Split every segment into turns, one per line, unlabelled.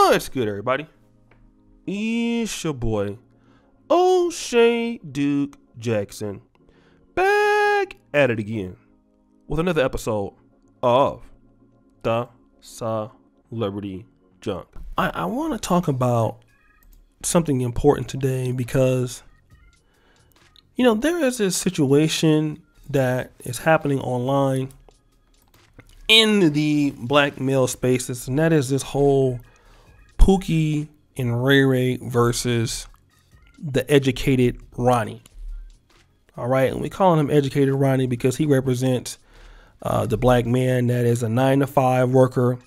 What's good, everybody? It's your boy, O'Shea Duke Jackson, back at it again with another episode of the Celebrity Junk. I want to talk about something important today because, there is this situation that is happening online in the black male spaces, and that is this whole Pookie and Ray Ray versus the educated Ronnie. All right, and we call him educated Ronnie because he represents the black man that is a 9-to-5 worker.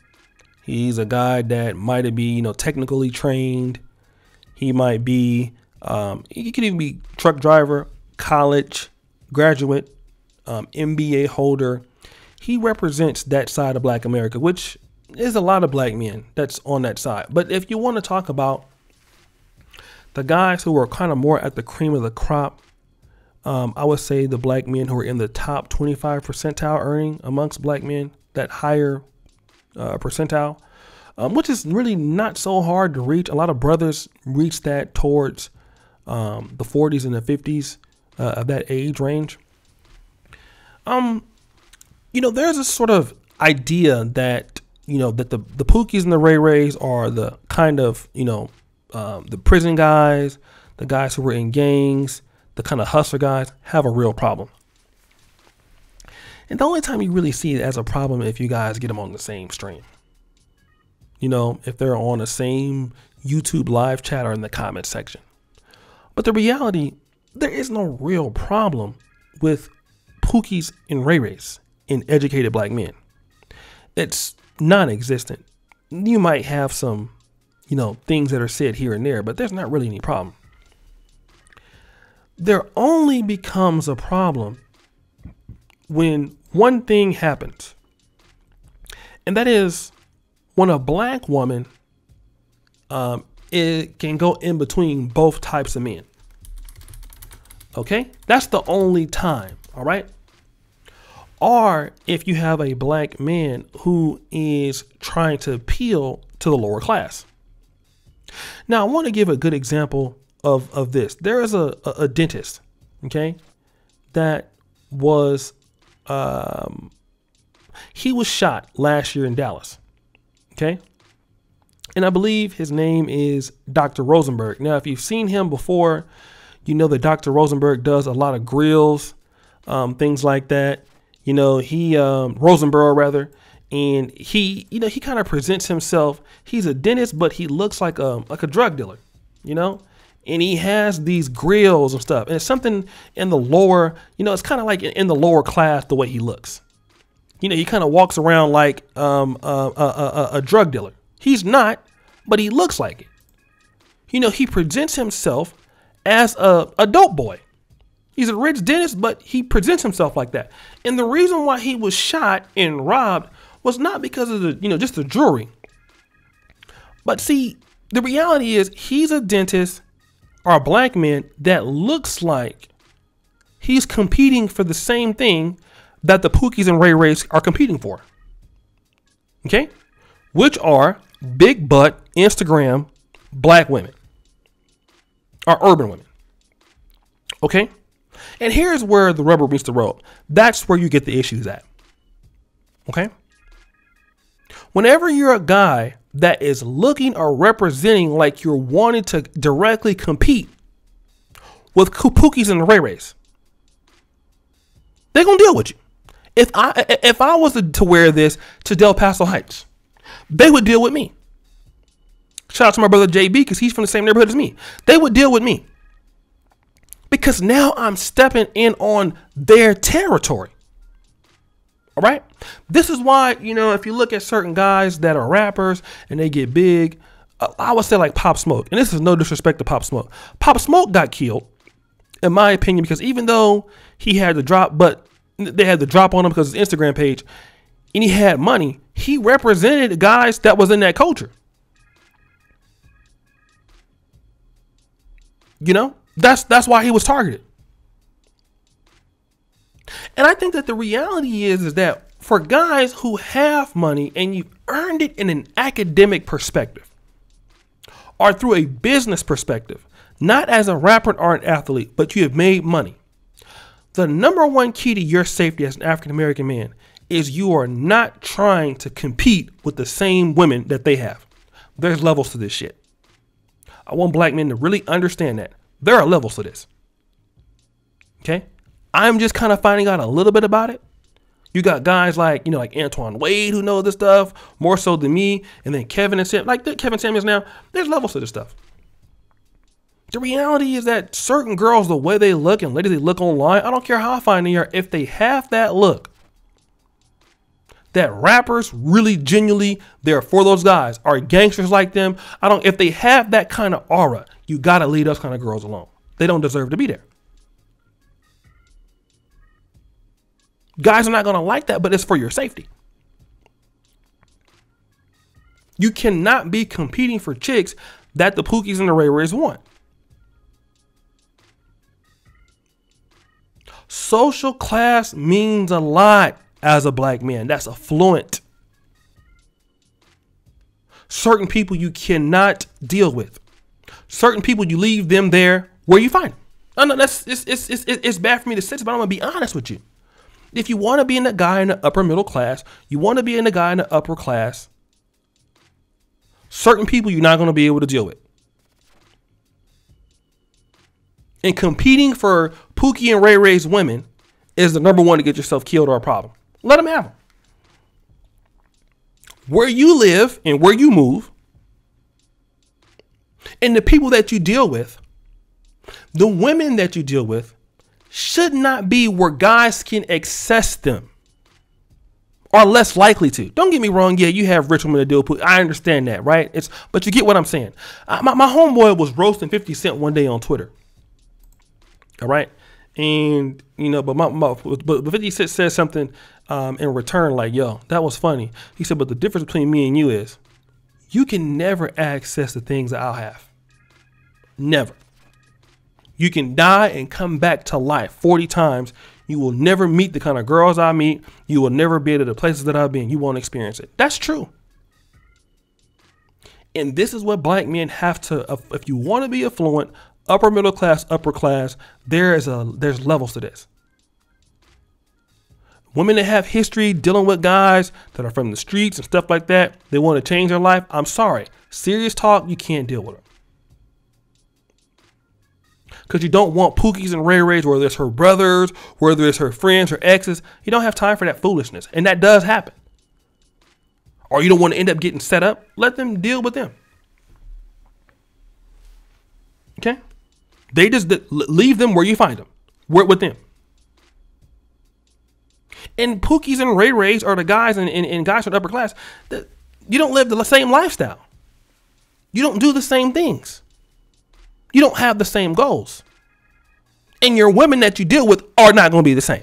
He's a guy that might be, technically trained. He might be, he could even be truck driver, college graduate, MBA holder. He represents that side of black America, which is a lot of black men that's on that side. But if you want to talk about the guys who are kind of more at the cream of the crop, I would say the black men who are in the top 25 percentile earning amongst black men, that higher percentile, which is really not so hard to reach. A lot of brothers reach that towards the 40s and the 50s of that age range. There's a sort of idea that, that the Pookies and the Ray Rays are the kind of, the prison guys, the guys who were in gangs, the kind of hustler guys have a real problem. And the only time you really see it as a problem if you guys get them on the same stream. If they're on the same YouTube live chat or in the comment section. But the reality, there is no real problem with Pookies and Ray Rays in educated black men. It's non-existent. You might have some, things that are said here and there, but there's not really any problem. There only becomes a problem when one thing happens, and that is when a black woman it can go in between both types of men. Okay, that's the only time. All right. Or if you have a black man who is trying to appeal to the lower class. Now, I want to give a good example of this. There is a dentist, okay, that was, he was shot last year in Dallas, okay? And I believe his name is Dr. Rosenberg. Now, if you've seen him before, you know that Dr. Rosenberg does a lot of grills, things like that. Rosenberg rather, and he kind of presents himself. He's a dentist, but he looks like a drug dealer, and he has these grills and stuff. And it's something in the lower, it's kind of like in the lower class, the way he looks. He kind of walks around like a drug dealer. He's not, but he looks like it. He presents himself as a dope boy. He's a rich dentist, but he presents himself like that. And the reason why he was shot and robbed was not because of just the jewelry. But see, the reality is he's a dentist or a black man that looks like he's competing for the same thing that the Pookies and Ray Rays are competing for. Okay? Which are big butt Instagram black women or urban women. Okay? And here's where the rubber meets the road. That's where you get the issues at. Okay? Whenever you're a guy that is looking or representing like you're wanting to directly compete with Pookies and the Ray Rays, they're going to deal with you. If I was to wear this to Del Paso Heights, they would deal with me. Shout out to my brother JB because he's from the same neighborhood as me. They would deal with me. Because now I'm stepping in on their territory. All right. This is why, if you look at certain guys that are rappers and they get big, I would say like Pop Smoke. And this is no disrespect to Pop Smoke. Pop Smoke got killed, in my opinion, because even though he had the drop, but they had the drop on him because of his Instagram page and he had money, he represented the guys that was in that culture. That's why he was targeted. And I think that the reality is that for guys who have money and you've earned it in an academic perspective, or through a business perspective, not as a rapper or an athlete, but you have made money. The number one key to your safety as an African-American man is you are not trying to compete with the same women that they have. There's levels to this shit. I want black men to really understand that. There are levels to this. Okay? I'm just kind of finding out a little bit about it. You got guys like, like Antoine Wade who know this stuff more so than me. And then Kevin and Sam, like Kevin Samuels now, there's levels to this stuff. The reality is that certain girls, the way they look and ladies they look online, I don't care how fine they are, if they have that look, that rappers really genuinely, they're for those guys, are gangsters like them. If they have that kind of aura, you got to leave those kind of girls alone. They don't deserve to be there. Guys are not going to like that, but it's for your safety. You cannot be competing for chicks that the Pookies and the Ray Rays want. Social class means a lot as a black man. That's affluent. Certain people you cannot deal with. Certain people you leave them there where you find them. I know it's bad for me to say this, but I'm gonna be honest with you. If you want to be in the guy in the upper middle class, you want to be in the guy in the upper class, certain people you're not going to be able to deal with. And competing for Pookie and Ray Ray's women is the number one to get yourself killed or a problem. Let them have them. Where you live and where you move and the people that you deal with, the women that you deal with, should not be where guys can access them or less likely to. Don't get me wrong. Yeah, you have rich women that deal with. I understand that, right? But you get what I'm saying. My homeboy was roasting 50 Cent one day on Twitter. All right. And, but 50 Cent said something in return like, yo, that was funny. He said, but the difference between me and you is you can never access the things that I'll have. Never. You can die and come back to life 40 times. You will never meet the kind of girls I meet. You will never be to the places that I've been. You won't experience it. That's true. And this is what black men have to, if you want to be affluent, upper middle class, upper class, there's levels to this. Women that have history dealing with guys that are from the streets and stuff like that, they want to change their life. I'm sorry. Serious talk, you can't deal with them. Because you don't want Pookies and Ray Rays, whether it's her brothers, whether it's her friends, her exes. You don't have time for that foolishness. And that does happen. Or you don't want to end up getting set up. Let them deal with them. Okay? They just leave them where you find them. Work with them. And Pookies and Ray Rays are the guys and guys from the upper class that you don't live the same lifestyle. You don't do the same things. You don't have the same goals. And your women that you deal with are not going to be the same.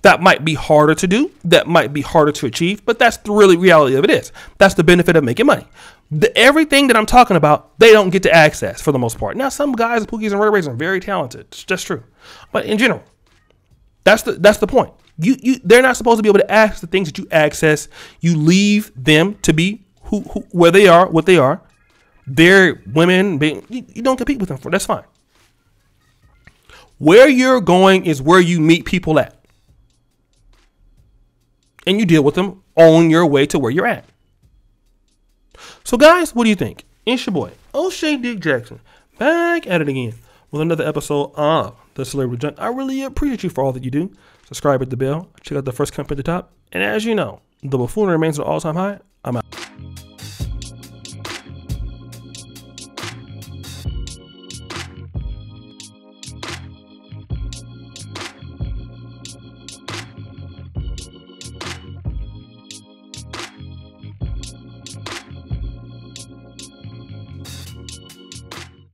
That might be harder to do. That might be harder to achieve. But that's the really reality of it is. That's the benefit of making money. Everything that I'm talking about, they don't get to access for the most part. Now, some guys, Pookies and Ray Rays, are very talented. It's just true. But in general, that's the point. They're not supposed to be able to access the things that you access. You leave them to be where they are, what they are. They're women. You don't compete with them for. That's fine. Where you're going is where you meet people at. And you deal with them on your way to where you're at. So guys, what do you think? It's your boy, agggg Jackson, back at it again with another episode of The Celebrity Junk. I really appreciate you for all that you do. Subscribe, hit the bell, check out the first comment at the top. And as you know, the buffoonery remains at an all-time high. I'm out.